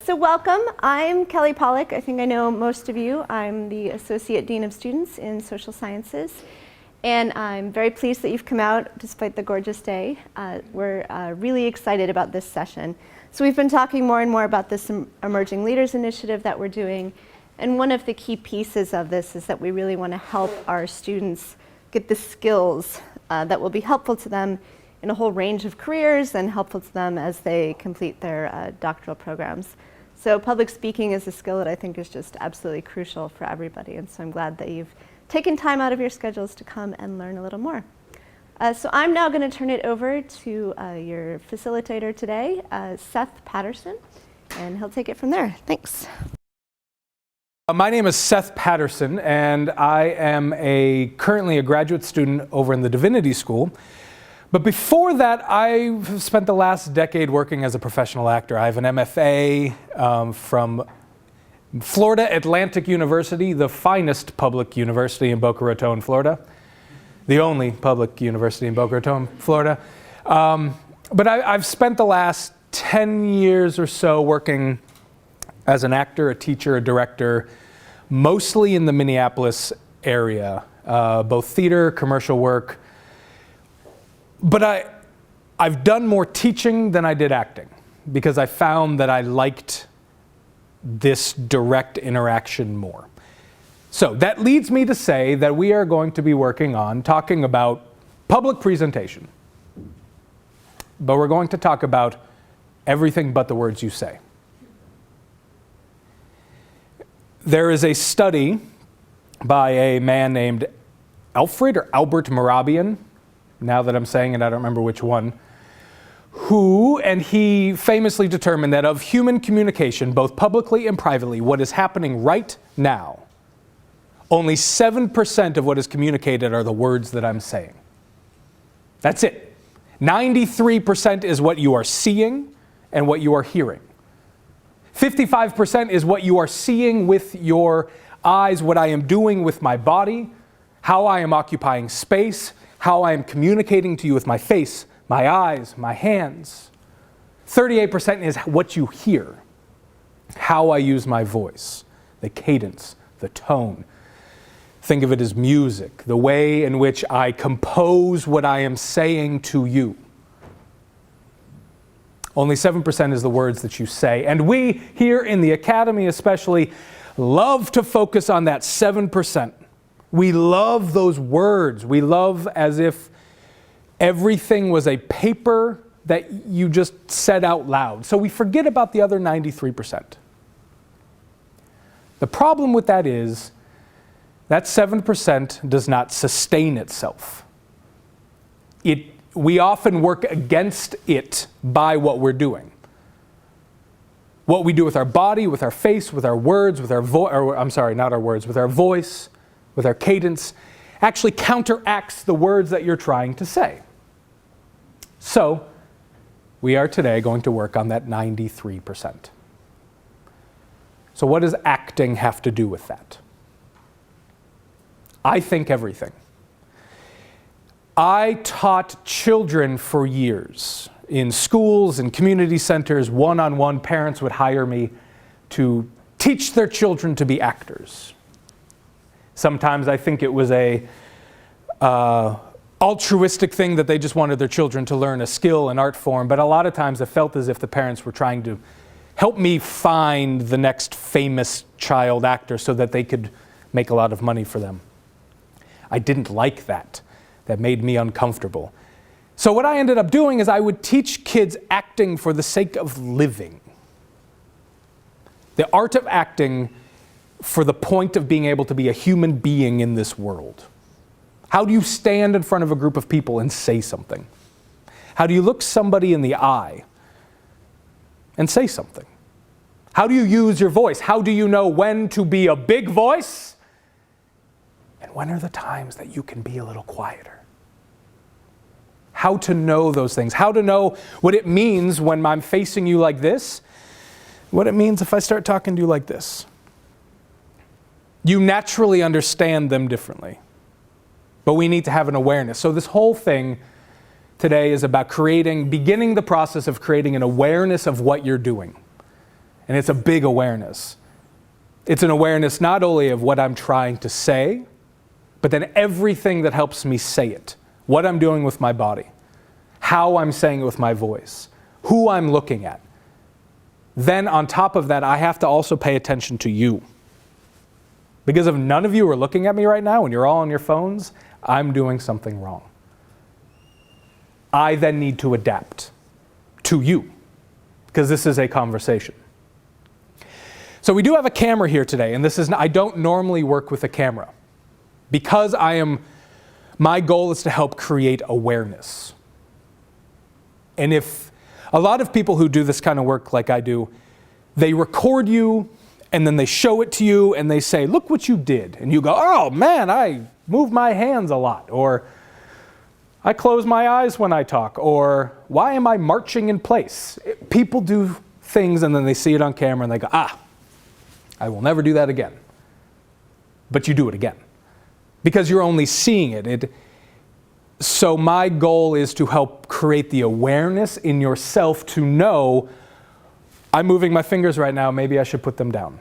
So welcome, I'm Kelly Pollack. I think I know most of you. I'm the Associate Dean of Students in Social Sciences. And I'm very pleased that you've come out despite the gorgeous day. We're really excited about this session. So we've been talking more and more about this Emerging Leaders Initiative that we're doing. And one of the key pieces of this is that we really want to help our students get the skills that will be helpful to them in a whole range of careers and helpful to them as they complete their doctoral programs. So public speaking is a skill that I think is just absolutely crucial for everybody. And so I'm glad that you've taken time out of your schedules to come and learn a little more. So I'm now going to turn it over to your facilitator today, Seth Patterson, and he'll take it from there. Thanks. My name is Seth Patterson, and I am currently a graduate student over in the Divinity School. But before that, I've spent the last decade working as a professional actor. I have an MFA from Florida Atlantic University, the finest public university in Boca Raton, Florida. The only public university in Boca Raton, Florida. But I've spent the last 10 years or so working as an actor, a teacher, a director, mostly in the Minneapolis area, both theater, commercial work. But I've done more teaching than I did acting because I found that I liked this direct interaction more. So that leads me to say that we are going to be working on talking about public presentation. But we're going to talk about everything but the words you say. There is a study by a man named Alfred or Albert Mehrabian. Now that I'm saying it, I don't remember which one. He famously determined that of human communication, both publicly and privately, what is happening right now, only 7% of what is communicated are the words that I'm saying. That's it. 93% is what you are seeing and what you are hearing. 55% is what you are seeing with your eyes, what I am doing with my body, how I am occupying space, how I am communicating to you with my face, my eyes, my hands. 38% is what you hear, how I use my voice, the cadence, the tone. Think of it as music, the way in which I compose what I am saying to you. Only 7% is the words that you say. And we here in the Academy especially love to focus on that 7%. We love those words. We love as if everything was a paper that you just said out loud. So we forget about the other 93%. The problem with that is that 7% does not sustain itself. We often work against it by what we're doing. What we do with our body, with our face, with our words, with our with our voice, with our cadence, actually counteracts the words that you're trying to say. So, we are today going to work on that 93%. So what does acting have to do with that? I think everything. I taught children for years. In schools and community centers, one-on-one, parents would hire me to teach their children to be actors. Sometimes I think it was a altruistic thing that they just wanted their children to learn a skill, an art form, but a lot of times it felt as if the parents were trying to help me find the next famous child actor so that they could make a lot of money for them. I didn't like that. That made me uncomfortable. So what I ended up doing is I would teach kids acting for the sake of living. The art of acting for the point of being able to be a human being in this world. How do you stand in front of a group of people and say something? How do you look somebody in the eye and say something? How do you use your voice? How do you know when to be a big voice? And when are the times that you can be a little quieter? How to know those things. How to know what it means when I'm facing you like this. What it means if I start talking to you like this. You naturally understand them differently. But we need to have an awareness. So this whole thing today is about beginning the process of creating an awareness of what you're doing. And it's a big awareness. It's an awareness not only of what I'm trying to say, but then everything that helps me say it. What I'm doing with my body, how I'm saying it with my voice, who I'm looking at. Then on top of that, I have to also pay attention to you. Because if none of you are looking at me right now and you're all on your phones, I'm doing something wrong. I then need to adapt to you, because this is a conversation. So we do have a camera here today, and I don't normally work with a camera. Because my goal is to help create awareness. And if a lot of people who do this kind of work like I do, they record you and then they show it to you and they say, look what you did. And you go, oh man, I move my hands a lot. Or I close my eyes when I talk. Or why am I marching in place? People do things and then they see it on camera and they go, I will never do that again. But you do it again. Because you're only seeing it. So my goal is to help create the awareness in yourself to know, I'm moving my fingers right now, maybe I should put them down.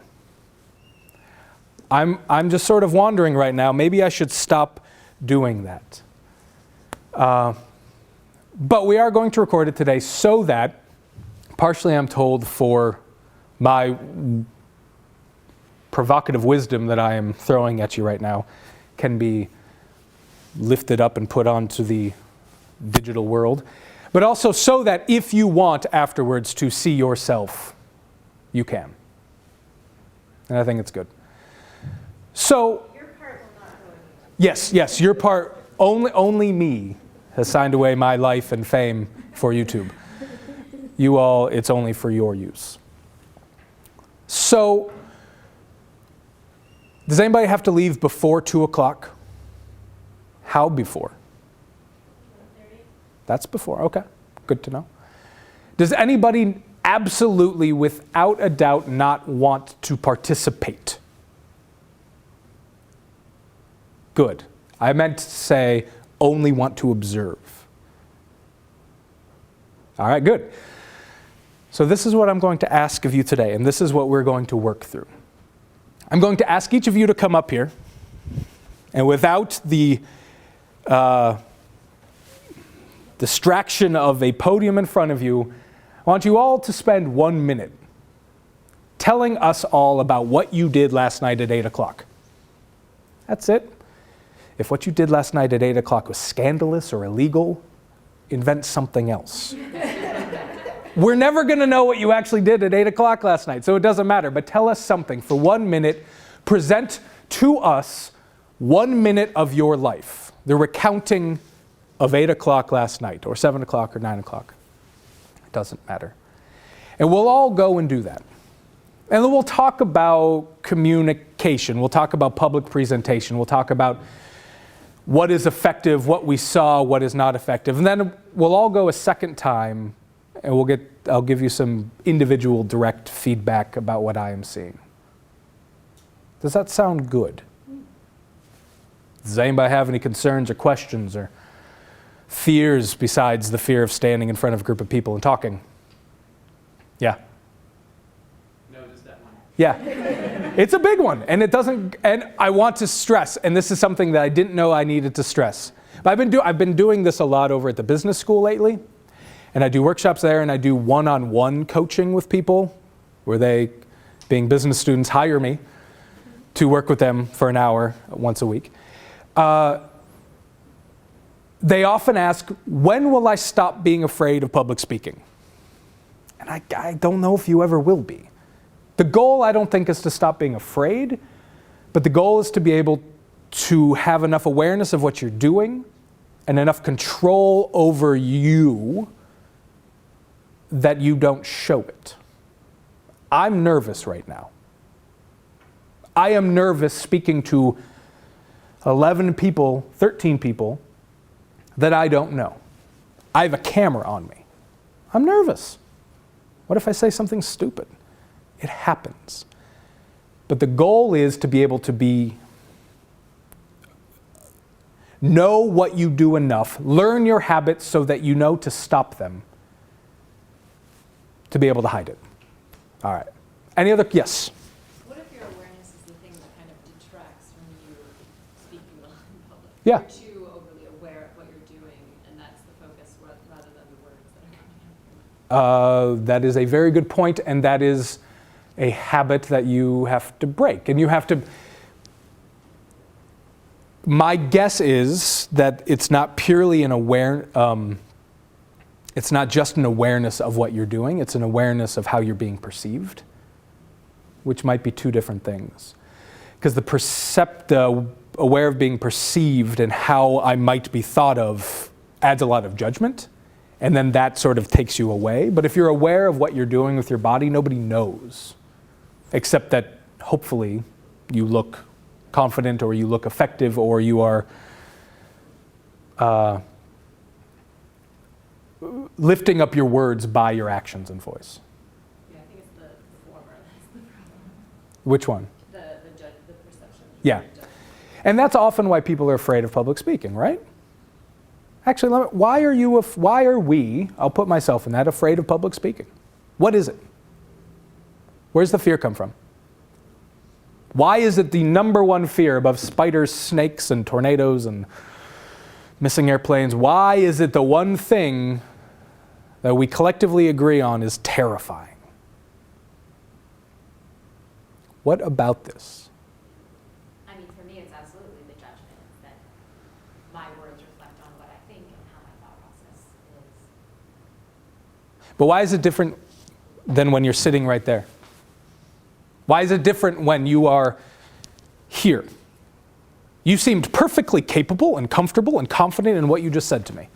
I'm just sort of wandering right now, maybe I should stop doing that. But we are going to record it today so that, partially I'm told for my provocative wisdom that I am throwing at you right now, can be lifted up and put onto the digital world, but also so that if you want afterwards to see yourself, you can. And I think it's good. So, your part will not go in. Yes, your part, only me has signed away my life and fame for YouTube. You all, it's only for your use. So, does anybody have to leave before 2 o'clock? How before? 1:30. That's before, okay. Good to know. Does anybody absolutely, without a doubt, not want to participate? Good. I meant to say only want to observe. All right, good. So this is what I'm going to ask of you today, and this is what we're going to work through. I'm going to ask each of you to come up here, and without the distraction of a podium in front of you, I want you all to spend 1 minute telling us all about what you did last night at 8 o'clock. That's it. If what you did last night at 8 o'clock was scandalous or illegal, invent something else. We're never going to know what you actually did at 8 o'clock last night, so it doesn't matter. But tell us something. For 1 minute, present to us 1 minute of your life. The recounting of 8 o'clock last night, or 7 o'clock, or 9 o'clock. It doesn't matter. And we'll all go and do that. And then we'll talk about communication. We'll talk about public presentation. We'll talk about what is effective, what we saw, what is not effective. And then we'll all go a second time, and I'll give you some individual direct feedback about what I am seeing. Does that sound good? Does anybody have any concerns or questions or fears besides the fear of standing in front of a group of people and talking? Yeah? No, just that one. Yeah. It's a big one, and I want to stress, and this is something that I didn't know I needed to stress. But I've been doing this a lot over at the business school lately, and I do workshops there, and I do one-on-one coaching with people, where they, being business students, hire me to work with them for an hour once a week. They often ask, when will I stop being afraid of public speaking? And I don't know if you ever will be. The goal, I don't think, is to stop being afraid, but the goal is to be able to have enough awareness of what you're doing and enough control over you that you don't show it. I'm nervous right now. I am nervous speaking to 11 people, 13 people that I don't know. I have a camera on me. I'm nervous. What if I say something stupid? It happens. But the goal is to be able to know what you do enough, learn your habits so that you know to stop them, to be able to hide it. All right. Any other? Yes. What if your awareness is the thing that kind of detracts from you speaking in public? Yeah. You're too overly aware of what you're doing, and that's the focus rather than the words that are coming out. That is a very good point, and that is a habit that you have to break. And you have to. My guess is that it's not purely an it's not just an awareness of what you're doing, it's an awareness of how you're being perceived, which might be two different things. Because the aware of being perceived and how I might be thought of adds a lot of judgment, and then that sort of takes you away. But if you're aware of what you're doing with your body, nobody knows, except that hopefully you look confident, or you look effective, or you are lifting up your words by your actions and voice. Yeah, I think it's the former that's the problem. Which one? The perception. Yeah. And that's often why people are afraid of public speaking, right? Actually, why are we, I'll put myself in that, afraid of public speaking? What is it? Where's the fear come from? Why is it the number one fear above spiders, snakes, and tornadoes and missing airplanes? Why is it the one thing that we collectively agree on is terrifying? What about this? I mean, for me, it's absolutely the judgment that my words reflect on what I think and how my thought process is. But why is it different than when you're sitting right there? Why is it different when you are here? You seemed perfectly capable and comfortable and confident in what you just said to me.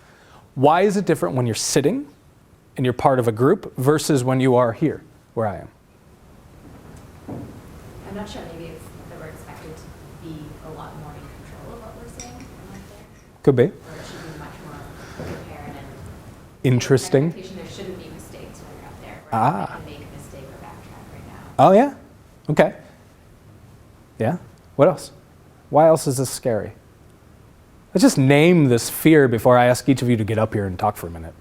Why is it different when you're sitting and you're part of a group versus when you are here, where I am? I'm not sure, maybe it's that we're expected to be a lot more in control of what we're saying when we're there. Could be. Or it should be much more prepared and Interesting. expectation there shouldn't be mistakes when you're up there. Ah. I can make a mistake or backtrack right now. Oh, yeah? Okay. Yeah? What else? Why else is this scary? Let's just name this fear before I ask each of you to get up here and talk for a minute.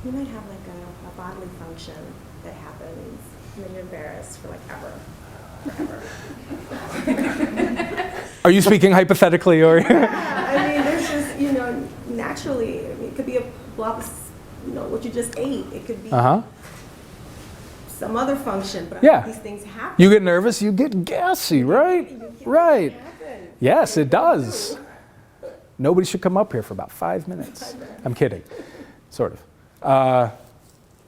You might have like a bodily function that happens and then you're embarrassed for like forever. Are you speaking hypothetically or? Yeah, I mean, there's just, naturally, I mean, it could be what you just ate. It could be some other function, but Yeah. these things happen. You get nervous, you get gassy, right? Right. Happen. Yes, it does. Nobody should come up here for about 5 minutes. I'm kidding, sort of.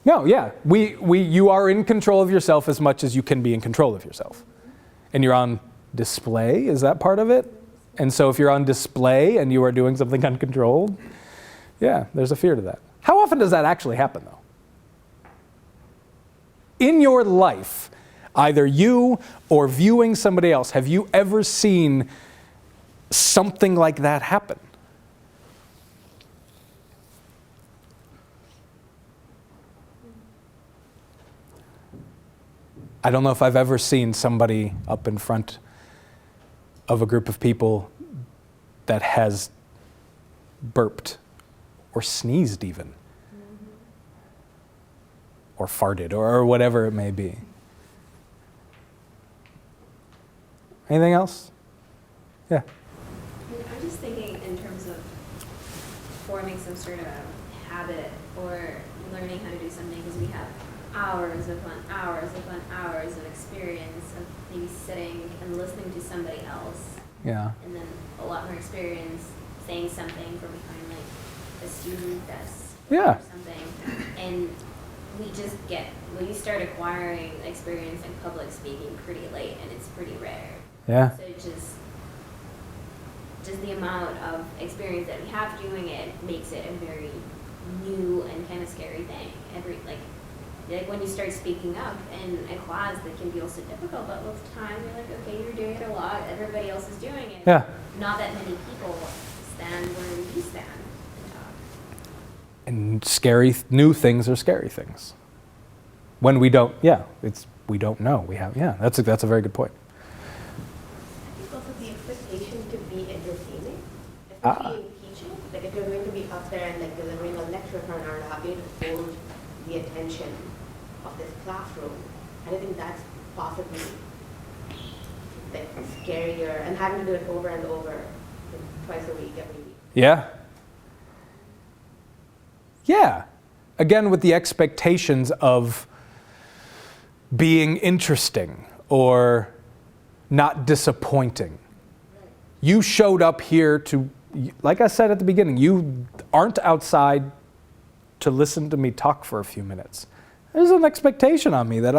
No, yeah, you are in control of yourself as much as you can be in control of yourself. And you're on display, is that part of it? And so if you're on display and you are doing something uncontrolled, yeah, there's a fear to that. How often does that actually happen, though? In your life, either you or viewing somebody else, have you ever seen something like that happen? I don't know if I've ever seen somebody up in front of a group of people that has burped or sneezed even, or farted, or whatever it may be. Anything else? Yeah. I'm just thinking in terms of forming some sort of habit or learning how to do something, because we have hours upon hours upon hours of experience of maybe sitting and listening to somebody else, Yeah. and then a lot more experience saying something from behind like a student desk Yeah. or something, and we start acquiring experience in public speaking pretty late, and it's pretty rare. Yeah. So just the amount of experience that we have doing it makes it a very new and kind of scary thing. Like when you start speaking up in a class, that can be also difficult, but with time you're like, okay, you're doing it a lot, everybody else is doing it. Yeah. Not that many people stand where we stand and talk. And scary, new things are scary things. When we don't, we don't know. That's a very good point. I think also the expectation to be entertaining, especially in teaching. Like if you're going to be up there and like delivering a lecture for an hour and a half, you need to hold the attention of this classroom. And I think that's possibly like scarier, and having to do it over and over, like, twice a week, every week. Yeah. Yeah. Again, with the expectations of being interesting or not disappointing. You showed up here to, like I said at the beginning, you aren't outside to listen to me talk for a few minutes. There's an expectation on me that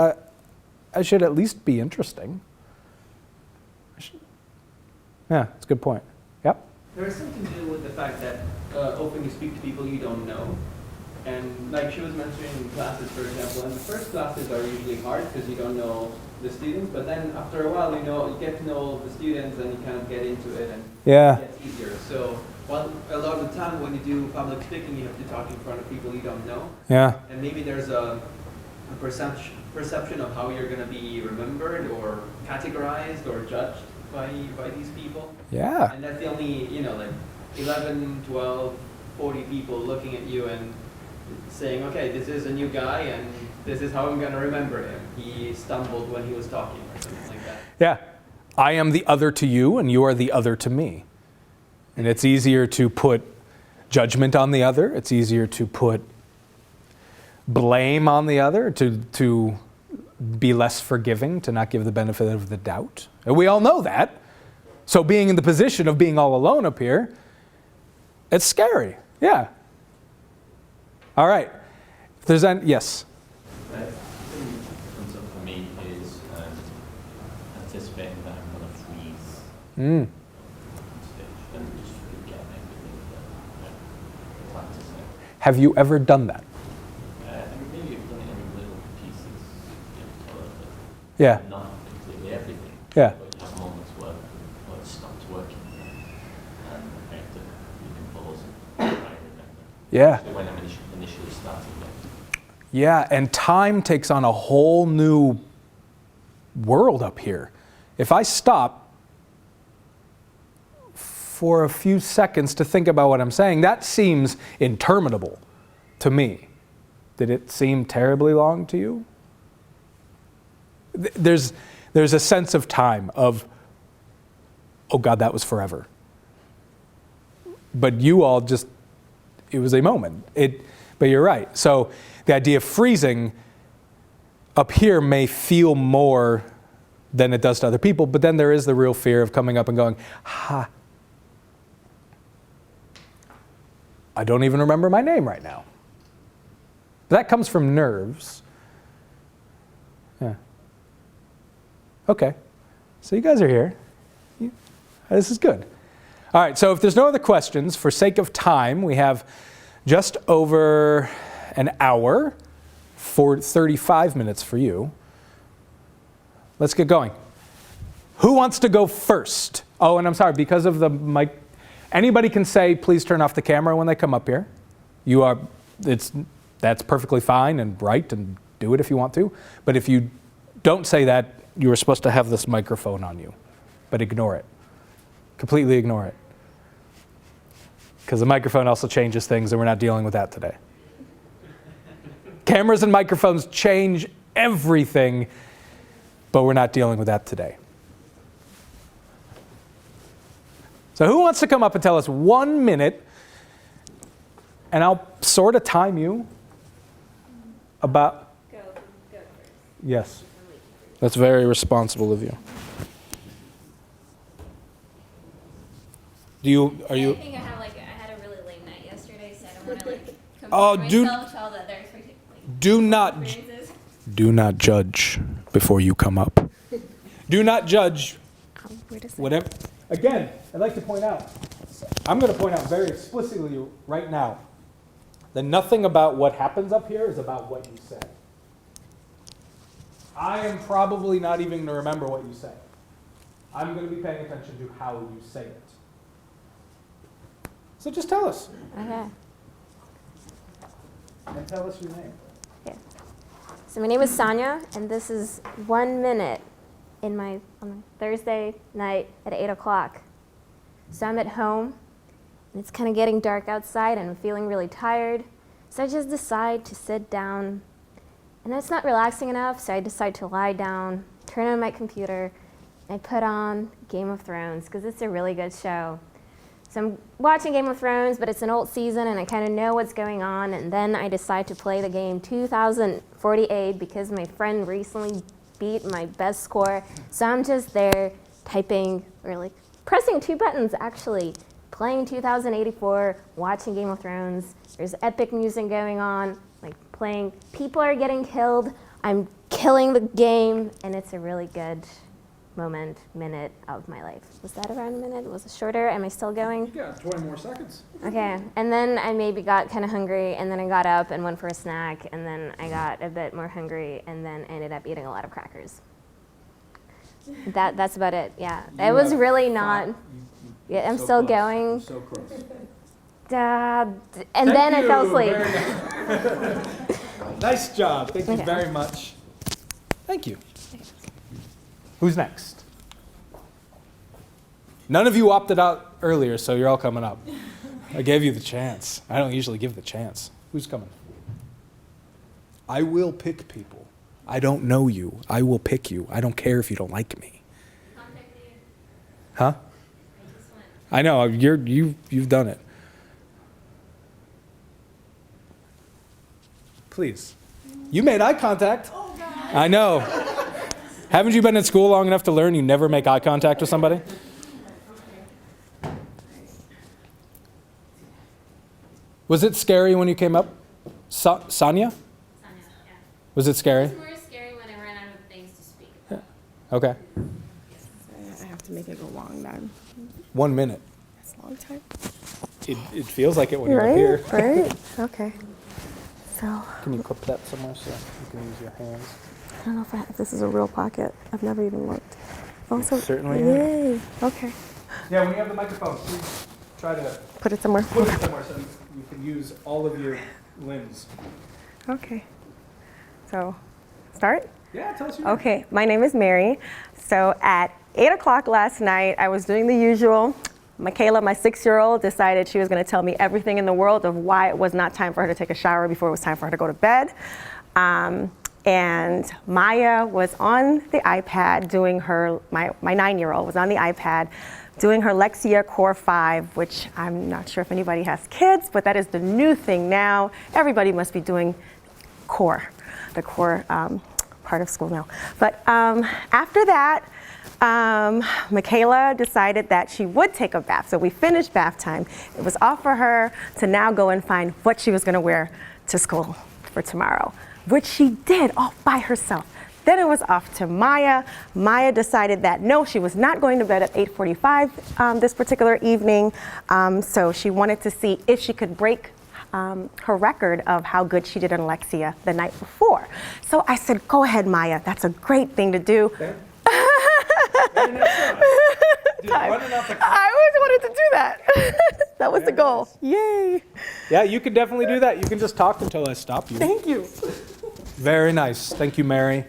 I should at least be interesting. Yeah, that's a good point. Yep. There is something to do with the fact that often you speak to people you don't know. And like she was mentioning in classes, for example, and the first classes are usually hard because you don't know the students, but then after a while you get to know the students and you kind of get into it and Yeah. it gets easier. So a lot of the time when you do public speaking, you have to talk in front of people you don't know. Yeah. And maybe there's a perception of how you're going to be remembered or categorized or judged by these people. Yeah. And that's the only, like 11, 12, 40 people looking at you and saying, okay, this is a new guy and this is how I'm going to remember him. He stumbled when he was talking or something like that. Yeah. I am the other to you and you are the other to me. And it's easier to put judgment on the other. It's easier to put blame on the other, to be less forgiving, to not give the benefit of the doubt. And we all know that. So being in the position of being all alone up here, it's scary. Yeah. All right. If there's any, yes. The thing comes up for me is anticipating that I'm going to freeze on stage and just forget everything that practicing. Have you ever done that? And maybe I've done it in little pieces, Yeah. not completely everything. Yeah. But you have moments where it stops working and I have to recompose and try and remember. Yeah. Especially when I'm initially starting it. Yeah, and time takes on a whole new world up here. If I stop for a few seconds to think about what I'm saying, that seems interminable to me. Did it seem terribly long to you? There's a sense of time of, oh God, that was forever. But you all just, it was a moment. But you're right. So the idea of freezing up here may feel more than it does to other people, but then there is the real fear of coming up and going, I don't even remember my name right now. That comes from nerves. Yeah. Okay. So you guys are here. This is good. All right, so if there's no other questions, for sake of time, we have just over an hour for 35 minutes for you. Let's get going. Who wants to go first? Oh, and I'm sorry, because of the mic, anybody can say, please turn off the camera when they come up here. That's perfectly fine and right, and do it if you want to. But if you don't say that, you are supposed to have this microphone on you. But ignore it. Completely ignore it. Because the microphone also changes things, and we're not dealing with that today. Cameras and microphones change everything, but we're not dealing with that today. So who wants to come up and tell us 1 minute, and I'll sort of time you about... Go first. Yes. That's very responsible of you. Are you... I think I had a really late night yesterday, so I don't want to compare myself to all the other expectations. Do not judge before you come up. Do not judge. Whatever. Again, I'd like to point out, I'm going to point out very explicitly right now that nothing about what happens up here is about what you say. I am probably not even going to remember what you say. I'm going to be paying attention to how you say it. So just tell us. Okay. And tell us your name. Okay. So my name is Sonia, and this is 1 minute on my Thursday night at 8 o'clock. So I'm at home, and it's kind of getting dark outside, and I'm feeling really tired. So I just decide to sit down, and it's not relaxing enough, so I decide to lie down, turn on my computer, and I put on Game of Thrones, because it's a really good show. So I'm watching Game of Thrones, but it's an old season, and I kind of know what's going on, and then I decide to play the game 2048 because my friend recently beat my best score. So I'm just there typing, or like pressing 2 buttons actually, playing 2084, watching Game of Thrones. There's epic music going on, like playing. People are getting killed. I'm killing the game, and it's a really good minute of my life. Was that around a minute? Was it shorter? Am I still going? You got 20 more seconds. Okay, and then I maybe got kind of hungry, and then I got up and went for a snack, and then I got a bit more hungry, and then ended up eating a lot of crackers. That's about it, yeah. It was really not, yeah, I'm still going. So close. And then I fell asleep. Nice job. Thank you Okay. very much. Thank you. Who's next? None of you opted out earlier, so you're all coming up. I gave you the chance. I don't usually give the chance. Who's coming? I will pick people. I don't know you. I will pick you. I don't care if you don't like me. Contact me. Huh? I just went. I know. You've done it. Please. You made eye contact. I know. Haven't you been in school long enough to learn you never make eye contact with somebody? Was it scary when you came up? Sonia? Sonia, yeah. Was it scary? It's more scary when I ran out of things to speak about. Okay. I have to make it go long then. 1 minute. That's a long time. It feels like it when you're up here. Right? Okay. So, Can you clip that somewhere so you can use your hands? I don't know if this is a real pocket. I've never even looked. Also, certainly yay. Okay. Yeah, when you have the microphone, please try to Put it somewhere. put it somewhere so you can use all of your limbs. Okay. So, start? Yeah, tell us your name. Okay, my name is Mary. So at 8 o'clock last night, I was doing the usual. Michaela, my 6-year-old, decided she was going to tell me everything in the world of why it was not time for her to take a shower before it was time for her to go to bed. And Maya was on the iPad doing her, my 9-year-old was on the iPad doing her Lexia Core 5, which I'm not sure if anybody has kids, but that is the new thing now. Everybody must be doing core, the core part of school now. But after that, Michaela decided that she would take a bath. So we finished bath time. It was off for her to now go and find what she was going to wear to school for tomorrow, which she did all by herself. Then it was off to Maya. Maya decided that no, she was not going to bed at 8:45 this particular evening. So she wanted to see if she could break her record of how good she did in Lexia the night before. So I said, go ahead, Maya. That's a great thing to do. I always wanted to do that. That was the goal. Yay. Yeah, you could definitely do that. You can just talk until I stop you. Thank you. Very nice. Thank you, Mary.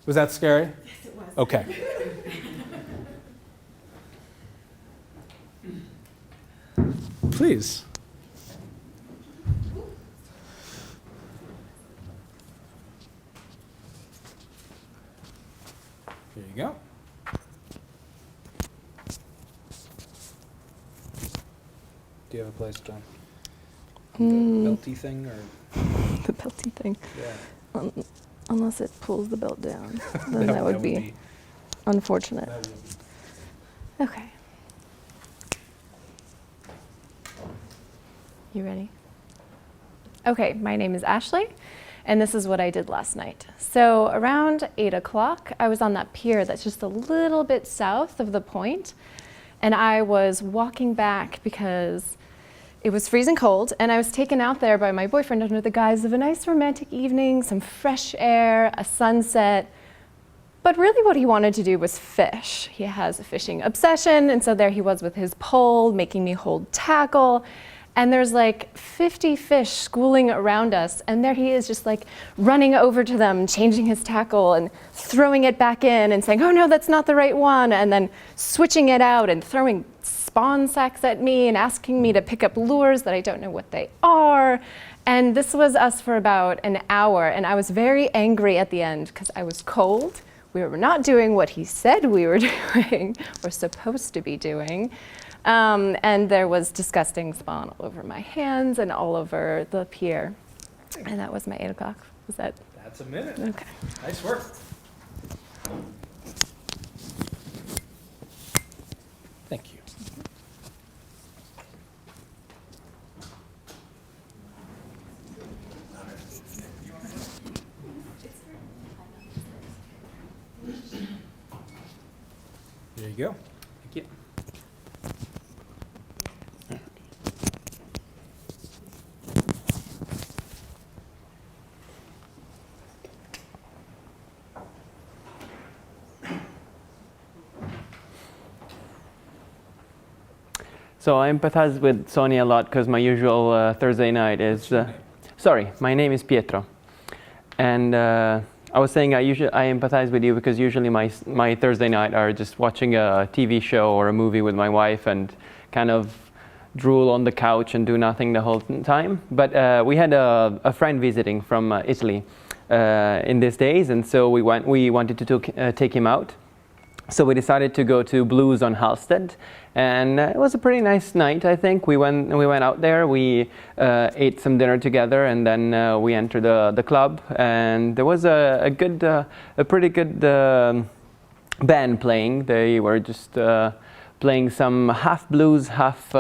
Was that scary? Yes, it was. Okay. Please. Here you go. Do you have a place to the belty thing or? The belty thing. Yeah. Unless it pulls the belt down, then that would be unfortunate. That would be. Okay. You ready? Okay, my name is Ashley, and this is what I did last night. So around 8 o'clock, I was on that pier that's just a little bit south of the point, and I was walking back because it was freezing cold, and I was taken out there by my boyfriend under the guise of a nice romantic evening, some fresh air, a sunset. But really what he wanted to do was fish. He has a fishing obsession, and so there he was with his pole, making me hold tackle. And there's like 50 fish schooling around us, and there he is just like running over to them, changing his tackle and throwing it back in and saying, oh no, that's not the right one, and then switching it out and throwing spawn sacks at me and asking me to pick up lures that I don't know what they are. And this was us for about an hour, and I was very angry at the end because I was cold. We were not doing what he said we were doing, or supposed to be doing. And there was disgusting spawn all over my hands and all over the pier. And that was my 8 o'clock. Was that? That's a minute. Okay. Nice work. Thank you. There you go. Thank you. So I empathize with Sonia a lot because my usual Thursday night is. Sorry, my name is Pietro, and I was saying I empathize with you because usually my Thursday night are just watching a TV show or a movie with my wife and kind of drool on the couch and do nothing the whole time. But we had a friend visiting from Italy in these days, and so we wanted to take him out. So we decided to go to Blues on Halstead, and it was a pretty nice night. I think we went out there. We ate some dinner together, and then we entered the club. And there was a pretty good band playing. They were just playing some half blues, half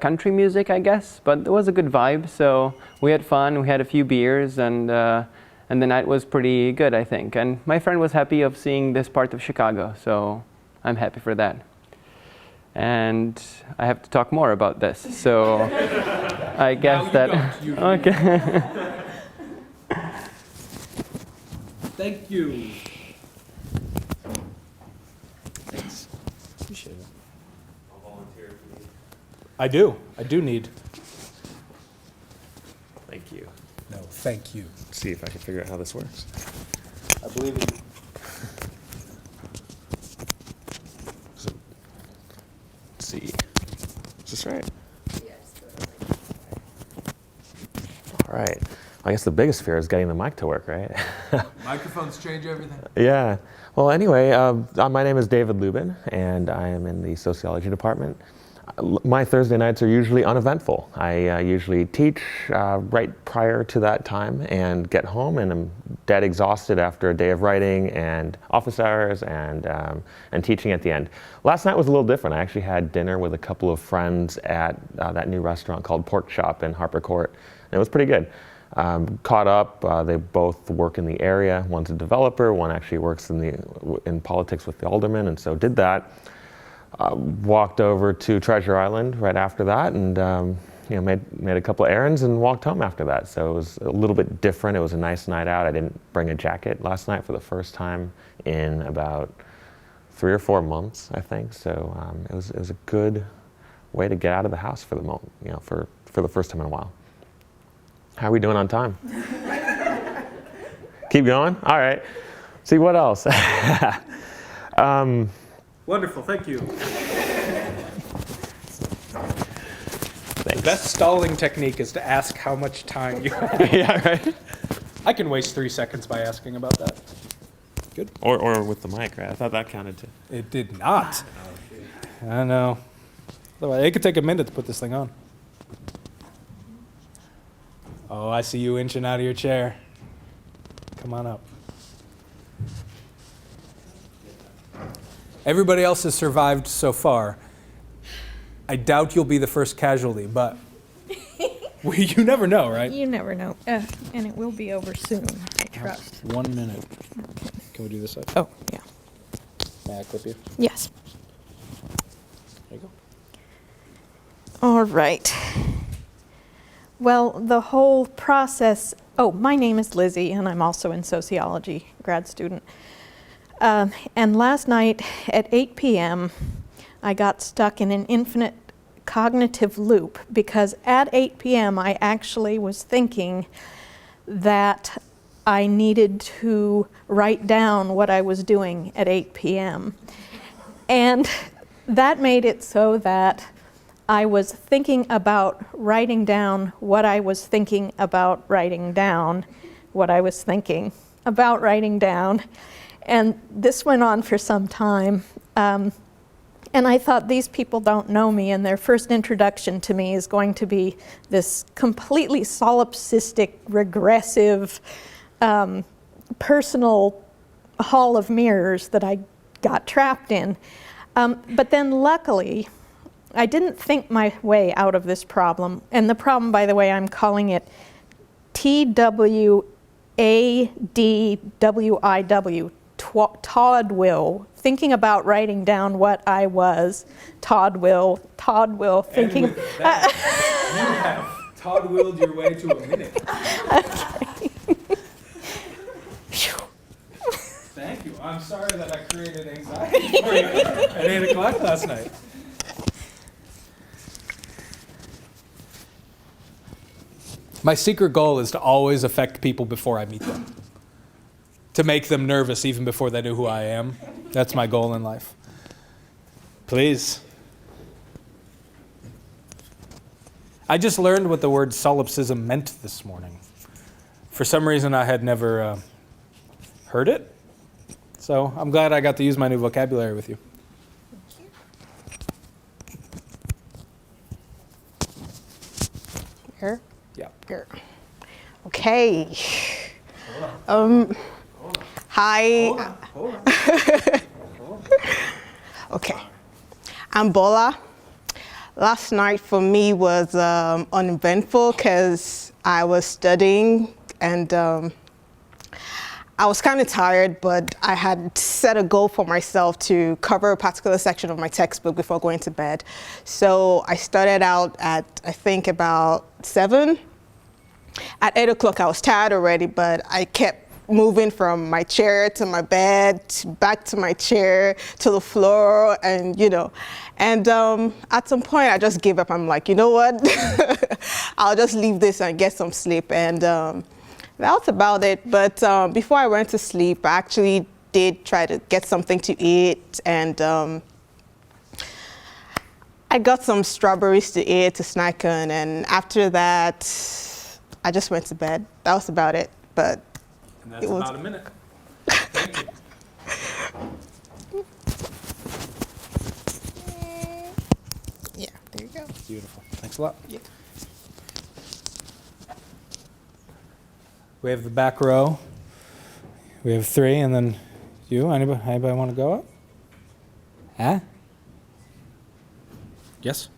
country music, I guess. But it was a good vibe. So we had fun. We had a few beers, and the night was pretty good, I think. And my friend was happy of seeing this part of Chicago, so I'm happy for that. And I have to talk more about this, so I guess that... Okay. Thank you. Thanks. Appreciate it. I'll volunteer if you need. I do need. Thank you. No, thank you. Let's see if I can figure out how this works. I believe in you. Let's see. Is this right? Yes. All right. I guess the biggest fear is getting the mic to work, right? Microphones change everything. Yeah. Well, anyway, my name is David Lubin, and I am in the sociology department. My Thursday nights are usually uneventful. I usually teach right prior to that time and get home and I'm dead exhausted after a day of writing and office hours and teaching at the end. Last night was a little different. I actually had dinner with a couple of friends at that new restaurant called Pork Chop in Harper Court, and it was pretty good. Caught up. They both work in the area. One's a developer. One actually works in politics with the alderman, and so did that. Walked over to Treasure Island right after that, and made a couple of errands and walked home after that. So it was a little bit different. It was a nice night out. I didn't bring a jacket last night for the first time in about 3 or 4 months, I think. So it was a good way to get out of the house for the moment, for the first time in a while. How are we doing on time? Keep going? All right. See, what else? Wonderful, thank you. Thanks. The best stalling technique is to ask how much time you have. Yeah, right? I can waste 3 seconds by asking about that. Good. Or with the mic, right? I thought that counted too. It did not. I know. Otherwise, it could take a minute to put this thing on. Oh, I see you inching out of your chair. Come on up. Everybody else has survived so far. I doubt you'll be the first casualty, but you never know, right? You never know. And it will be over soon, I trust. 1 minute. Can we do this side? Oh, yeah. May I clip you? Yes. There you go. All right. Well, the whole process, my name is Lizzie, and I'm also in sociology, grad student. And last night at 8 p.m., I got stuck in an infinite cognitive loop because at 8 p.m. I actually was thinking that I needed to write down what I was doing at 8 p.m. And that made it so that I was thinking about writing down what I was thinking about writing down, what I was thinking about writing down. And this went on for some time. And I thought, these people don't know me, and their first introduction to me is going to be this completely solipsistic, regressive, personal hall of mirrors that I got trapped in. But then luckily, I didn't think my way out of this problem. And the problem, by the way, I'm calling it TWADWIW, Todd-will, thinking about writing down what I was. Todd-will, thinking. And with that, you have Todd-willed your way to a minute. Okay. Thank you. I'm sorry that I created anxiety for you at 8 o'clock last night. My secret goal is to always affect people before I meet them. To make them nervous even before they know who I am. That's my goal in life. Please. I just learned what the word solipsism meant this morning. For some reason, I had never heard it. So I'm glad I got to use my new vocabulary with you. Here? Yeah. Here. Okay. Hi. Hold on. Okay. I'm Bola. Last night for me was uneventful because I was studying and I was kind of tired, but I had set a goal for myself to cover a particular section of my textbook before going to bed. So I started out at, I think, about 7. At 8 o'clock, I was tired already, but I kept moving from my chair to my bed, back to my chair, to the floor, and And at some point, I just gave up. I'm like, you know what? I'll just leave this and get some sleep. And that's about it. But before I went to sleep, I actually did try to get something to eat. And I got some strawberries to eat, to snack on. And after that, I just went to bed. That was about it. But and that's about a minute. Thank you. Yeah, there you go. Beautiful. Thanks a lot. Yeah. We have the back row. We have 3, and then you. Anybody want to go up? Huh? Yes?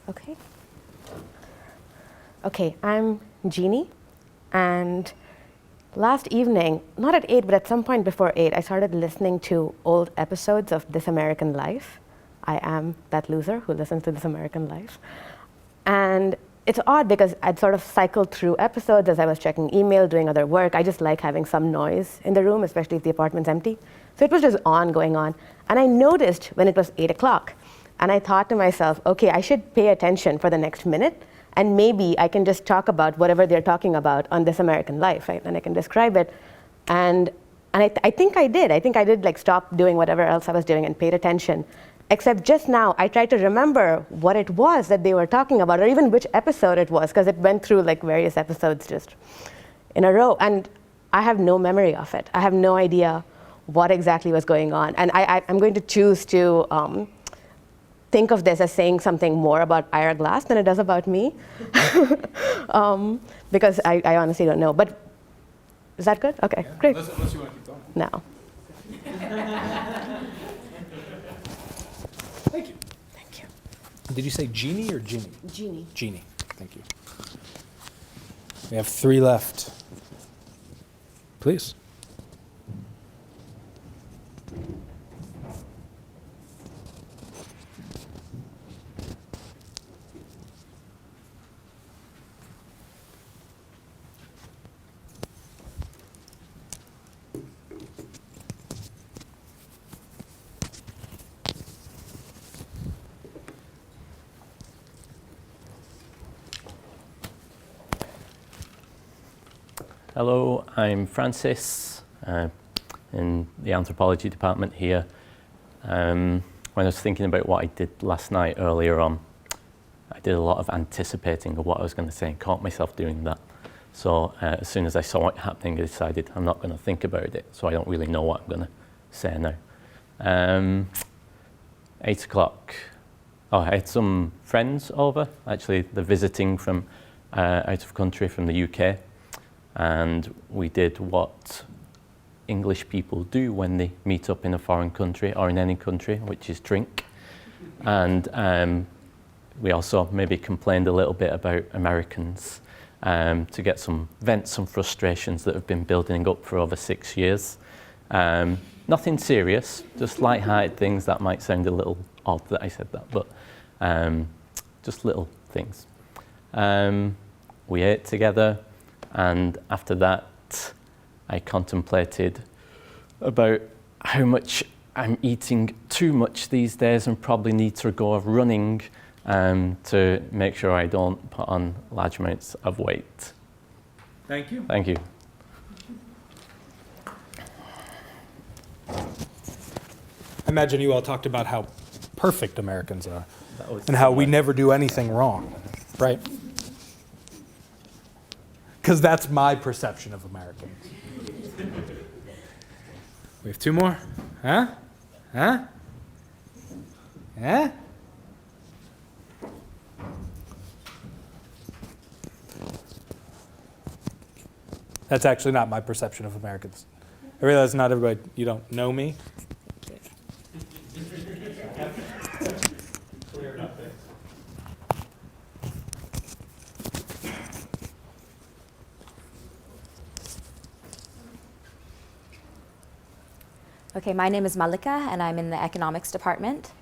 Okay. Okay, I'm Jeannie, and last evening, not at 8, but at some point before 8, I started listening to old episodes of This American Life. I am that loser who listens to This American Life. And it's odd because I'd sort of cycled through episodes as I was checking email, doing other work. I just like having some noise in the room, especially if the apartment's empty. So it was just going on. And I noticed when it was 8 o'clock. And I thought to myself, okay, I should pay attention for the next minute, and maybe I can just talk about whatever they're talking about on This American Life, right? And I can describe it. And I think I did. I think I did like stop doing whatever else I was doing and paid attention. Except just now, I tried to remember what it was that they were talking about, or even which episode it was, because it went through like various episodes just in a row. And I have no memory of it. I have no idea what exactly was going on. And I'm going to choose to think of this as saying something more about Ira Glass than it does about me, because I honestly don't know. But is that good? Okay, yeah, great. Unless you want to keep going. No. Thank you. Thank you. Did you say Jeannie or Ginny? Jeannie. Jeannie. Thank you. We have 3 left. Please. Hello, I'm Francis in the anthropology department here. When I was thinking about what I did last night earlier on, I did a lot of anticipating of what I was going to say and caught myself doing that. So as soon as I saw it happening, I decided I'm not going to think about it, so I don't really know what I'm going to say now. 8 o'clock. Oh, I had some friends over. Actually, they're visiting from out of country from the UK. And we did what English people do when they meet up in a foreign country or in any country, which is drink. And we also maybe complained a little bit about Americans to get vent some frustrations that have been building up for over 6 years. Nothing serious, just light-hearted things that might sound a little odd that I said that, but just little things. We ate together. And after that, I contemplated about how much I'm eating too much these days and probably need to go running to make sure I don't put on large amounts of weight. Thank you. Thank you. I imagine you all talked about how perfect Americans are and how we never do anything wrong, right? Because that's my perception of Americans. We have 2 more? Huh? Huh? Yeah? That's actually not my perception of Americans. I realize not everybody, you don't know me. Okay, my name is Malika, and I'm in the economics department.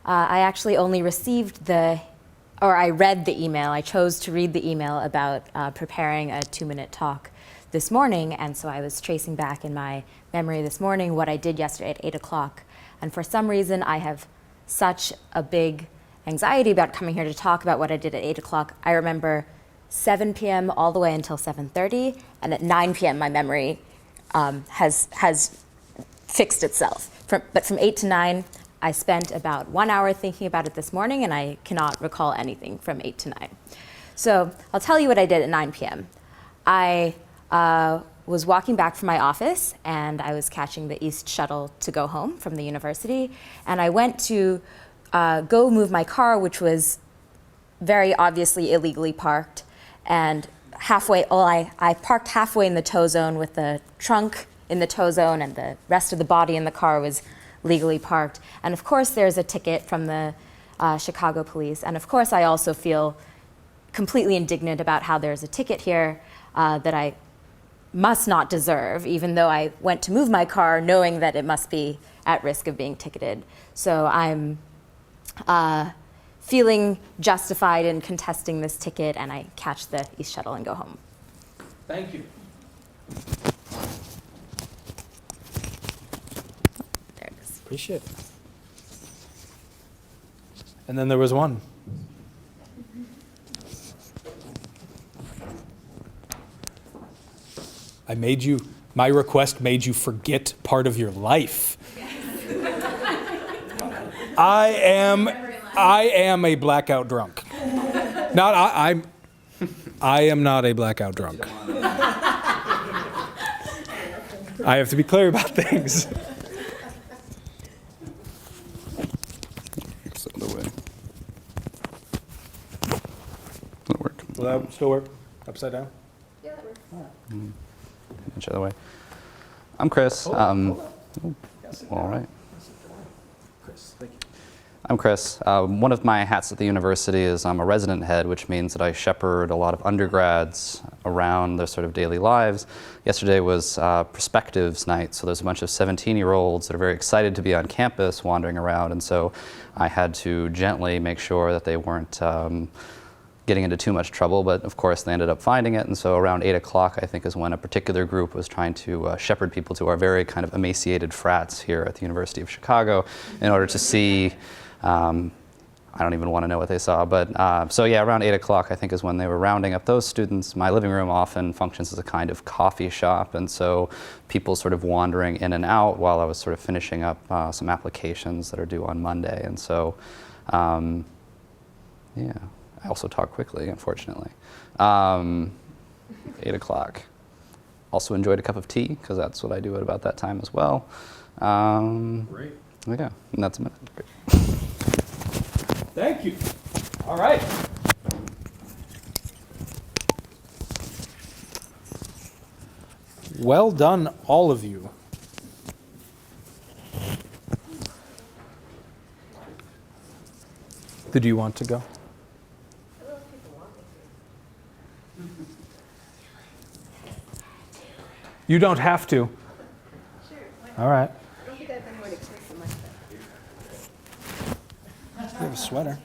I actually only received I read the email. I chose to read the email about preparing a 2-minute talk this morning, and so I was tracing back in my memory this morning what I did yesterday at 8 o'clock. And for some reason, I have such a big anxiety about coming here to talk about what I did at 8 o'clock. I remember 7 p.m. all the way until 7:30, and at 9 p.m. my memory has fixed itself. But from 8 to 9, I spent about 1 hour thinking about it this morning, and I cannot recall anything from 8 to 9. So I'll tell you what I did at 9 p.m. I was walking back from my office, and I was catching the East Shuttle to go home from the university, and I went to go move my car, which was very obviously illegally parked, and I parked halfway in the tow zone with the trunk in the tow zone, and the rest of the body in the car was legally parked. And of course there's a ticket from the Chicago police, and of course I also feel completely indignant about how there's a ticket here that I must not deserve, even though I went to move my car knowing that it must be at risk of being ticketed. So I'm feeling justified in contesting this ticket, and I catch the East Shuttle and go home. Thank you. There it is. Appreciate it. And then there was one. My request made you forget part of your life. I am a blackout drunk. I am not a blackout drunk. I have to be clear about things. It's the other way. That'll work. Will that still work? Upside down? Yeah, that works. Each other way. I'm Chris. All right. Chris, thank you. I'm Chris. One of my hats at the university is I'm a resident head, which means that I shepherd a lot of undergrads around their sort of daily lives. Yesterday was perspectives night, so there's a bunch of 17-year-olds that are very excited to be on campus wandering around, and so I had to gently make sure that they weren't getting into too much trouble, but of course they ended up finding it, and so around 8 o'clock I think is when a particular group was trying to shepherd people to our very kind of emaciated frats here at the University of Chicago in order to see I don't even want to know what they saw. But so yeah, around 8 o'clock I think is when they were rounding up those students. My living room often functions as a kind of coffee shop, and so people sort of wandering in and out while I was sort of finishing up some applications that are due on Monday. And so, yeah, I also talk quickly, unfortunately. 8 o'clock. Also enjoyed a cup of tea, because that's what I do at about that time as well. Great. Yeah, and that's a minute. Great. Thank you. All right. Well done, all of you. Did you want to go? You don't have to. Sure. All right. I don't think I have anywhere to click them like that. You have a sweater.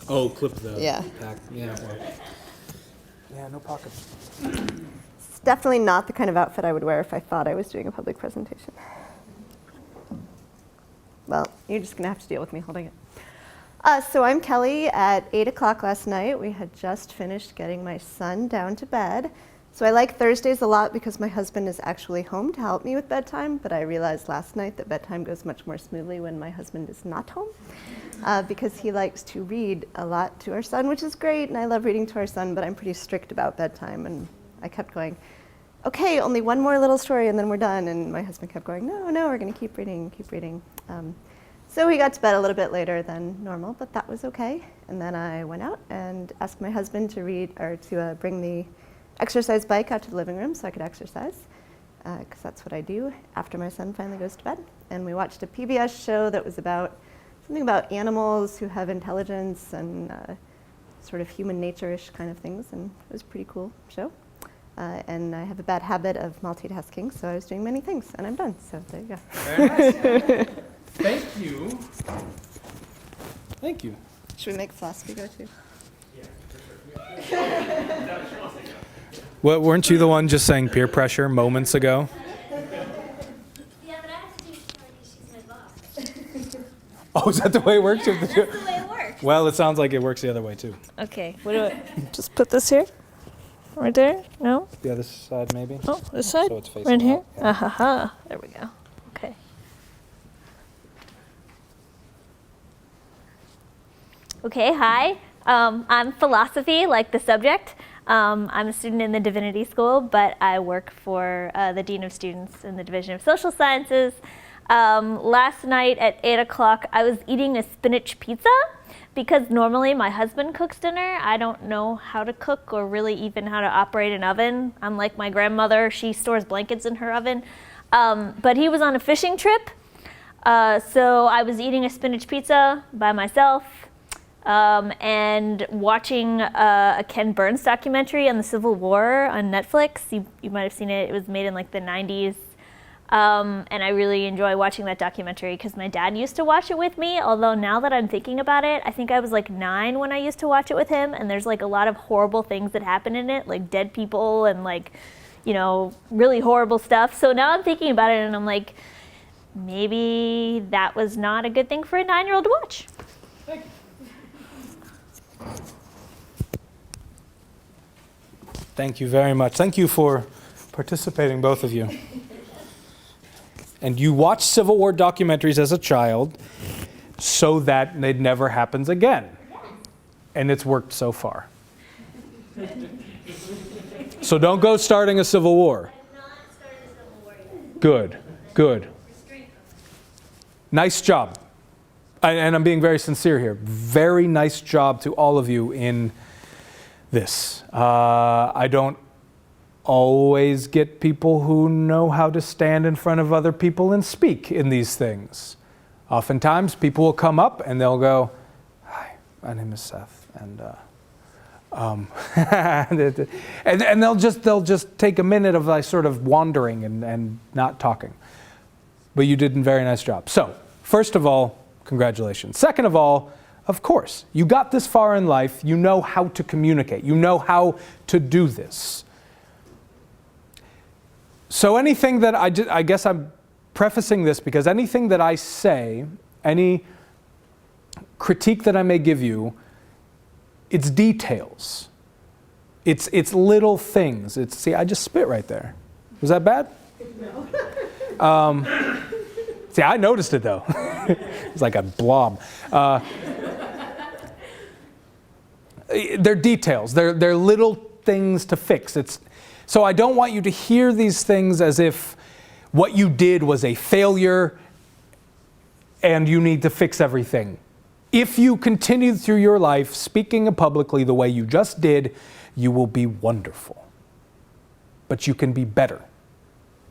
Oh, clip the pack. Yeah. Well. Yeah, no pockets. It's definitely not the kind of outfit I would wear if I thought I was doing a public presentation. Well, you're just going to have to deal with me holding it. So I'm Kelly. At 8 o'clock last night, we had just finished getting my son down to bed. So I like Thursdays a lot because my husband is actually home to help me with bedtime, but I realized last night that bedtime goes much more smoothly when my husband is not home, because he likes to read a lot to our son, which is great, and I love reading to our son, but I'm pretty strict about bedtime, and I kept going, okay, only one more little story and then we're done, and my husband kept going, no, we're going to keep reading, keep reading. So we got to bed a little bit later than normal, but that was okay, and then I went out and asked my husband to bring the exercise bike out to the living room so I could exercise, because that's what I do after my son finally goes to bed. And we watched a PBS show that was about something about animals who have intelligence and sort of human nature-ish kind of things, and it was a pretty cool show. And I have a bad habit of multitasking, so I was doing many things, and I'm done, so there you go. Very nice. Thank you. Thank you. Should we make philosophy go too? Well, weren't you the one just saying peer pressure moments ago? Yeah, but I have to do short because she's my boss. Oh, is that the way it works? Yeah, that's the way it works. Well, it sounds like it works the other way too. Okay, what do I just put this here? Right there? No? The other side, maybe? Oh, this side? So it's facing right here? out, yeah. Ah ha ha. There we go. Okay. Okay, hi. I'm philosophy, like the subject. I'm a student in the Divinity School, but I work for the Dean of Students in the Division of Social Sciences. Last night at 8 o'clock, I was eating a spinach pizza because normally my husband cooks dinner. I don't know how to cook or really even how to operate an oven. Unlike my grandmother, she stores blankets in her oven. But he was on a fishing trip, so I was eating a spinach pizza by myself. And watching a Ken Burns documentary on the Civil War on Netflix. You might have seen it. It was made in like the 90s. And I really enjoy watching that documentary because my dad used to watch it with me, although now that I'm thinking about it, I think I was like 9 when I used to watch it with him, and there's like a lot of horrible things that happen in it, like dead people and like, really horrible stuff. So now I'm thinking about it and I'm like, maybe that was not a good thing for a 9-year-old to watch. Thank you. Thank you very much. Thank you for participating, both of you. And you watched Civil War documentaries as a child so that it never happens again. And it's worked so far. So don't go starting a civil war. I'm not starting a civil war yet. Good, good. Nice job. And I'm being very sincere here. Very nice job to all of you in this. I don't always get people who know how to stand in front of other people and speak in these things. Oftentimes people will come up and they'll go, "Hi, my name is Seth," and and they'll just take a minute of like sort of wandering and not talking. But you did a very nice job. So, first of all, congratulations. Second of all, of course, you got this far in life, you know how to communicate, you know how to do this. So anything that I guess I'm prefacing this because anything that I say, any critique that I may give you, it's details. It's little things. See, I just spit right there. Was that bad? No. See, I noticed it though. It's like a blob. They're details. They're little things to fix. So I don't want you to hear these things as if what you did was a failure and you need to fix everything. If you continue through your life speaking publicly the way you just did, you will be wonderful. But you can be better.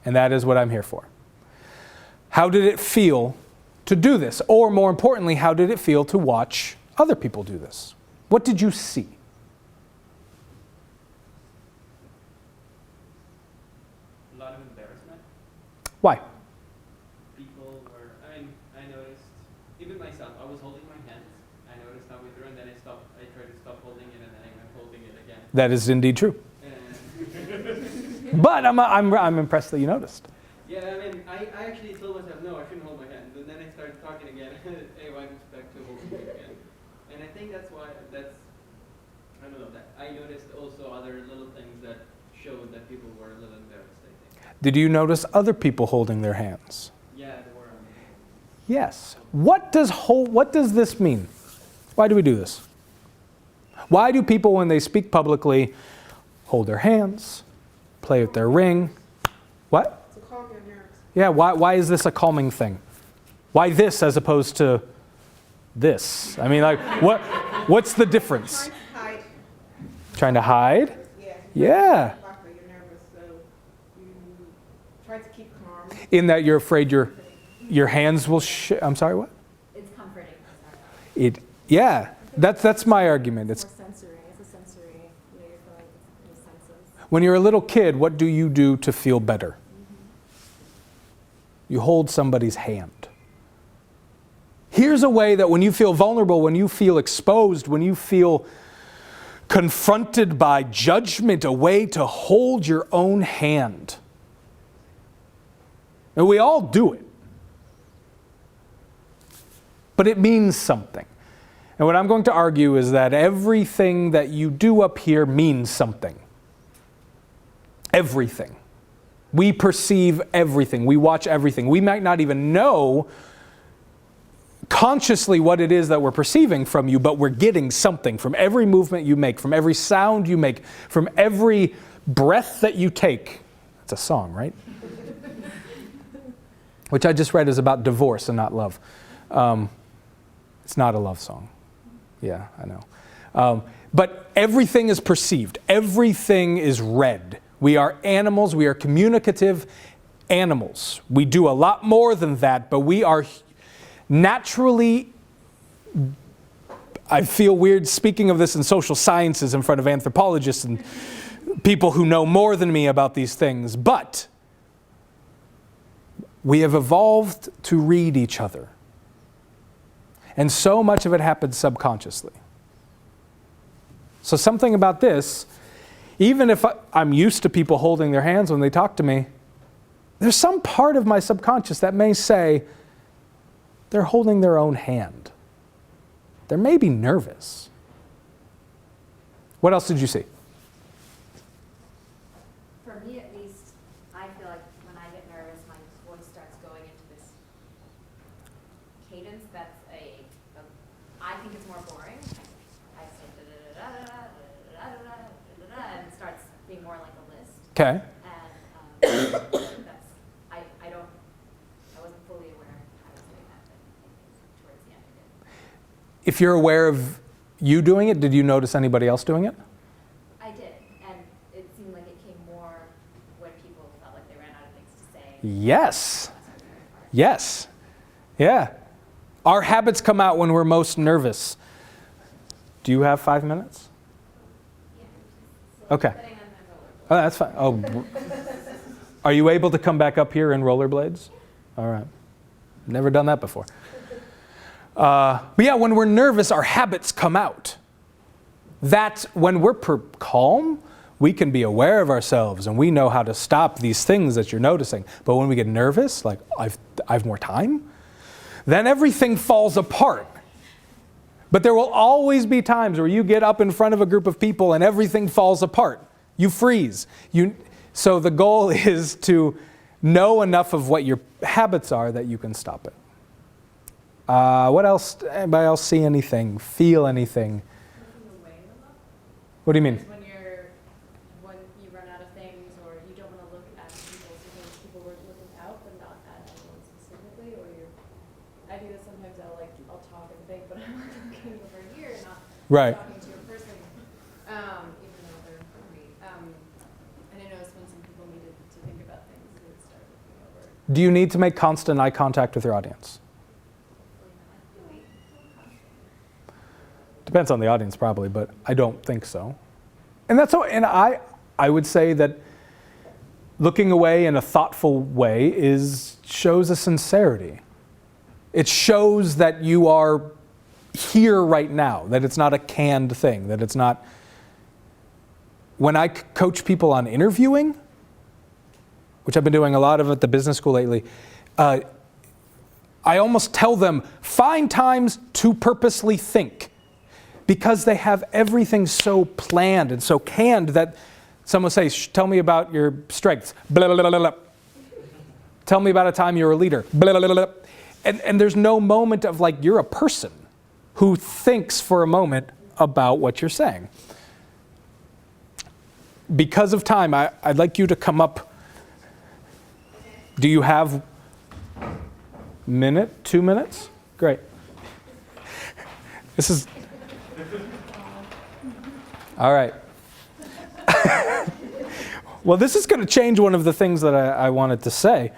And that is what I'm here for. How did it feel to do this? Or more importantly, how did it feel to watch other people do this? What did you see? A lot of embarrassment. Why? People were, I noticed, even myself, I was holding my hands. I noticed halfway through and then I tried to stop holding it and then I went holding it again. That is indeed true. But I'm impressed that you noticed. Yeah, I actually told myself, no, I shouldn't hold my hand. And then I started talking again. I went back to holding it again. And I think that's why, I don't know, that I noticed also other little things that showed that people were a little embarrassed, I think. Did you notice other people holding their hands? Yeah, there were. Yes. What does this mean? Why do we do this? Why do people, when they speak publicly, hold their hands, play with their ring? What? To calm your nerves. Yeah, why is this a calming thing? Why this as opposed to this? I mean, like, what's the difference? Trying to hide? Yeah. Exactly, you're nervous, so you try to keep calm. In that you're afraid your hands will I'm sorry, what? It's comforting. Yeah, that's my argument. It's It's a sensory, you're feeling the senses. when you're a little kid, what do you do to feel better? You hold somebody's hand. Here's a way that when you feel vulnerable, when you feel exposed, when you feel confronted by judgment, a way to hold your own hand. And we all do it. But it means something. And what I'm going to argue is that everything that you do up here means something. Everything. We perceive everything. We watch everything. We might not even know consciously what it is that we're perceiving from you, but we're getting something from every movement you make, from every sound you make, from every breath that you take. It's a song, right? Which I just read is about divorce and not love. It's not a love song. Yeah, I know. But everything is perceived. Everything is read. We are animals. We are communicative animals. We do a lot more than that, but we are naturally, I feel weird speaking of this in social sciences in front of anthropologists and people who know more than me about these things, but we have evolved to read each other. And so much of it happens subconsciously. So something about this, even if I'm used to people holding their hands when they talk to me, there's some part of my subconscious that may say, they're holding their own hand. They may be nervous. What else did you see? For me, at least, I feel like when I get nervous, my voice starts going into this cadence that's I think it's more boring. I say da-da-da-da-da-da-da-da-da-da-da, and it starts being more like a list. Okay. And I wasn't fully aware of how I was doing that, but towards the end I did. If you're aware of you doing it, did you notice anybody else doing it? I did, and it seemed like it came more when people felt like they ran out of things to say. Yes. Yes. Yeah. Our habits come out when we're most nervous. Do you have 5 minutes? Okay. Oh, that's fine. Oh, are you able to come back up here in rollerblades? All right. Never done that before. But yeah, when we're nervous, our habits come out. That when we're calm, we can be aware of ourselves and we know how to stop these things that you're noticing. But when we get nervous, like I have more time, then everything falls apart. But there will always be times where you get up in front of a group of people and everything falls apart. You freeze. So the goal is to know enough of what your habits are that you can stop it. What else? Anybody else see anything? Feel anything? What do you mean? When you run out of things, or you don't want to look at people, sometimes people were looking out, but not at anyone specifically, or I do this sometimes. I'll talk and think, but I'm looking over here, not Right. talking to a person, even though they're in front of me. And I noticed when some people needed to think about things, they would start looking over. Do you need to make constant eye contact with your audience? Depends on the audience probably, but I don't think so. And that's all, and I would say that looking away in a thoughtful way shows a sincerity. It shows that you are here right now, that it's not a canned thing, that it's not. When I coach people on interviewing, which I've been doing a lot of at the business school lately, I almost tell them, find times to purposely think. Because they have everything so planned and so canned that someone says, tell me about your strengths. Blah, blah, blah, blah, blah. Tell me about a time you were a leader. Blah, blah, blah, blah. And there's no moment of you're a person who thinks for a moment about what you're saying. Because of time, I'd like you to come up. Do you have a minute, 2 minutes? Great. This is... All right. Well, this is going to change one of the things that I wanted to say.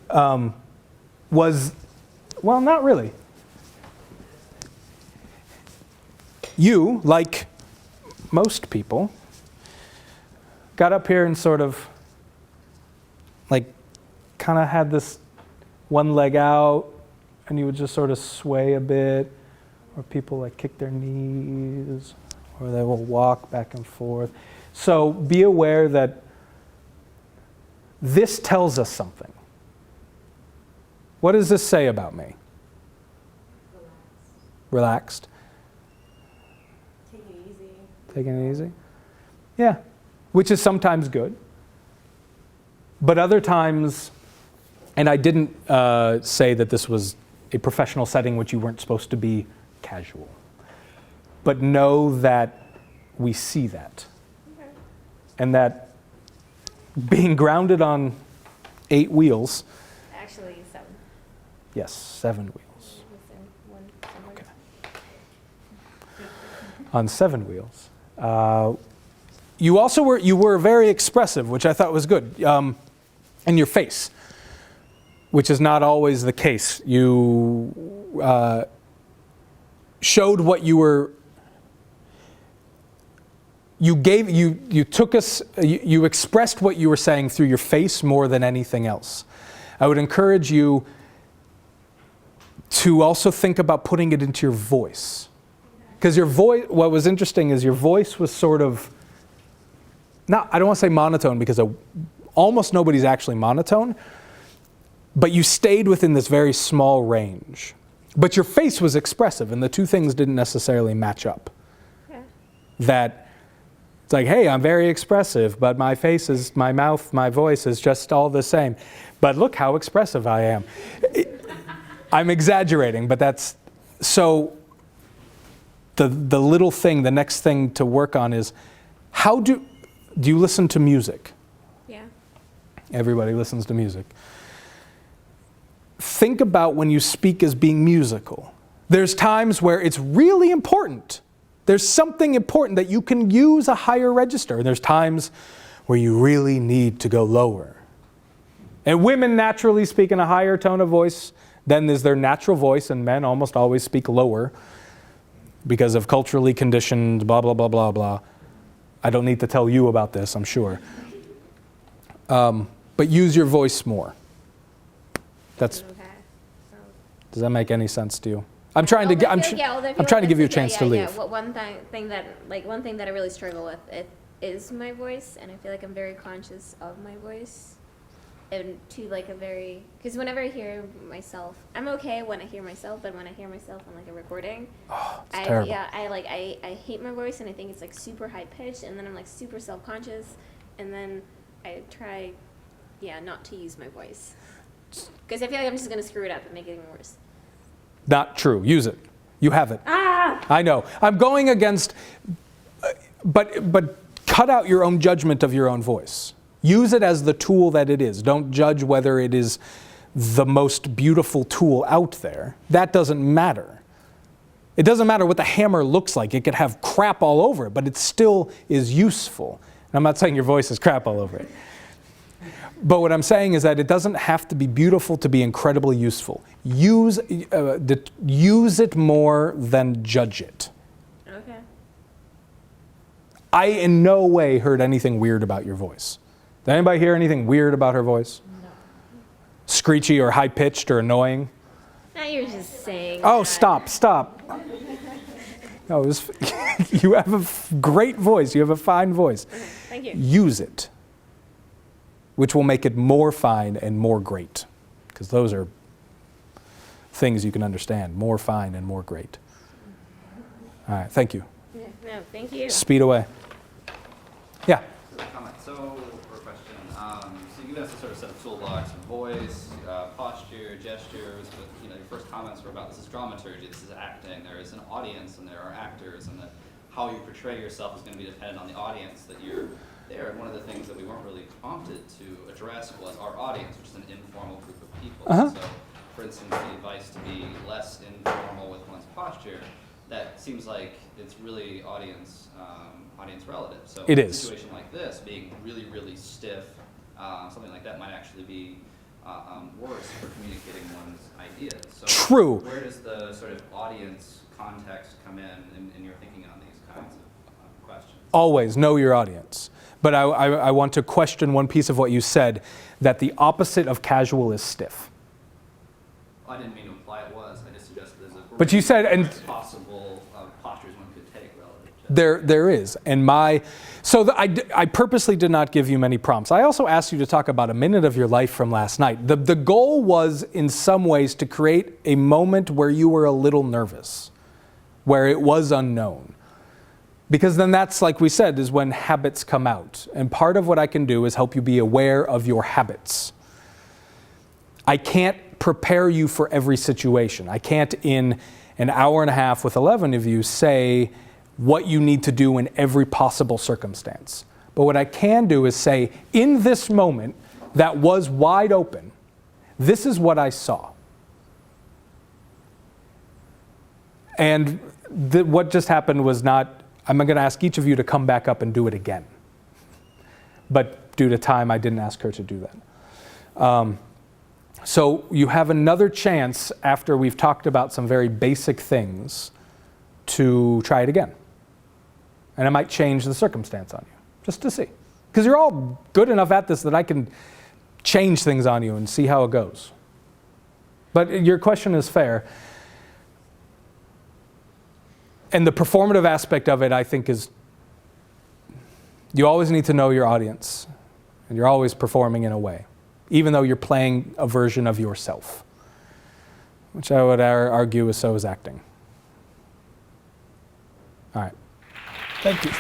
Well, not really. You, like most people, got up here and sort of, kind of had this one leg out, and you would just sort of sway a bit, or people kick their knees, or they will walk back and forth. So be aware that this tells us something. What does this say about me? Relaxed. Taking it easy. Taking it easy? Yeah. Which is sometimes good. But other times, and I didn't say that this was a professional setting which you weren't supposed to be casual. But know that we see that. Okay. And that being grounded on 8 wheels. Actually, 7. Yes, 7 wheels. Okay. On 7 wheels. You also were very expressive, which I thought was good, in your face, which is not always the case. You showed what you were. You expressed what you were saying through your face more than anything else. I would encourage you to also think about putting it into your voice. Because your voice, what was interesting is your voice was sort of, I don't want to say monotone because almost nobody's actually monotone, but you stayed within this very small range. But your face was expressive, and the two things didn't necessarily match up. Yeah. That it's hey, I'm very expressive, but my face is, my mouth, my voice is just all the same. But look how expressive I am. I'm exaggerating, but that's, so the little thing, the next thing to work on is, how do you listen to music? Yeah. Everybody listens to music. Think about when you speak as being musical. There's times where it's really important. There's something important that you can use a higher register. And there's times where you really need to go lower. And women naturally speak in a higher tone of voice than is their natural voice, and men almost always speak lower because of culturally conditioned blah, blah, blah, blah, blah. I don't need to tell you about this, I'm sure. But use your voice more. Does that make any sense to you? I'm trying to give you a chance to leave. Yeah. One thing that I really struggle with is my voice, and I feel like I'm very conscious of my voice. and to like a very, because whenever I hear myself, I'm okay when I hear myself, but when I hear myself on like a recording, it's terrible. yeah, I hate my voice, and I think it's like super high pitched, and then I'm like super self-conscious, and then I try, not to use my voice, because I feel like I'm just gonna screw it up and make it even worse. Not true. Use it. You have it. I know. I'm going against, but cut out your own judgment of your own voice. Use it as the tool that it is. Don't judge whether it is the most beautiful tool out there. That doesn't matter. It doesn't matter what the hammer looks like. It could have crap all over it, but it still is useful. And I'm not saying your voice is crap all over it. But what I'm saying is that it doesn't have to be beautiful to be incredibly useful. Use it more than judge it. Okay. I in no way heard anything weird about your voice. Did anybody hear anything weird about her voice? No. Screechy or high-pitched or annoying? Now you're just saying. Oh, that. stop. No, it was, you have a great voice. You have a fine voice. Okay, thank you. Use it, which will make it more fine and more great, because those are things you can understand. More fine and more great. All right, thank you. Yeah, no, thank you. Speed away. Yeah. Comment. So, for a question, so you give us a sort of set of toolbox: voice, posture, gestures. But your first comments were about this is dramaturgy, this is acting. There is an audience, and there are actors, and that how you portray yourself is going to be dependent on the audience that you're there. And one of the things that we weren't really prompted to address was our audience, which is an informal group of people. So, for instance, the advice to be less informal with one's posture. That seems like it's really audience relative. So it in a is. situation like this, being really, really stiff, something like that might actually be worse for communicating one's ideas. So True. Where does the sort of audience context come in your thinking on these kinds of questions? Always know your audience. But I want to question one piece of what you said, that the opposite of casual is stiff. I didn't mean to imply it was. I just suggested there's a But you said, and possible postures one could take relative to there is. And I purposely did not give you many prompts. I also asked you to talk about a minute of your life from last night. The goal was, in some ways, to create a moment where you were a little nervous, where it was unknown. Because then that's, like we said, is when habits come out. And part of what I can do is help you be aware of your habits. I can't prepare you for every situation. I can't, in an hour and a half with 11 of you, say what you need to do in every possible circumstance. But what I can do is say, in this moment that was wide open, this is what I saw. And what just happened was not, I'm going to ask each of you to come back up and do it again. But due to time, I didn't ask her to do that. So you have another chance after we've talked about some very basic things to try it again. And I might change the circumstance on you, just to see. Because you're all good enough at this that I can change things on you and see how it goes. But your question is fair. And the performative aspect of it, I think, is you always need to know your audience. And you're always performing in a way, even though you're playing a version of yourself, which I would argue is so is acting. All right. Thank you.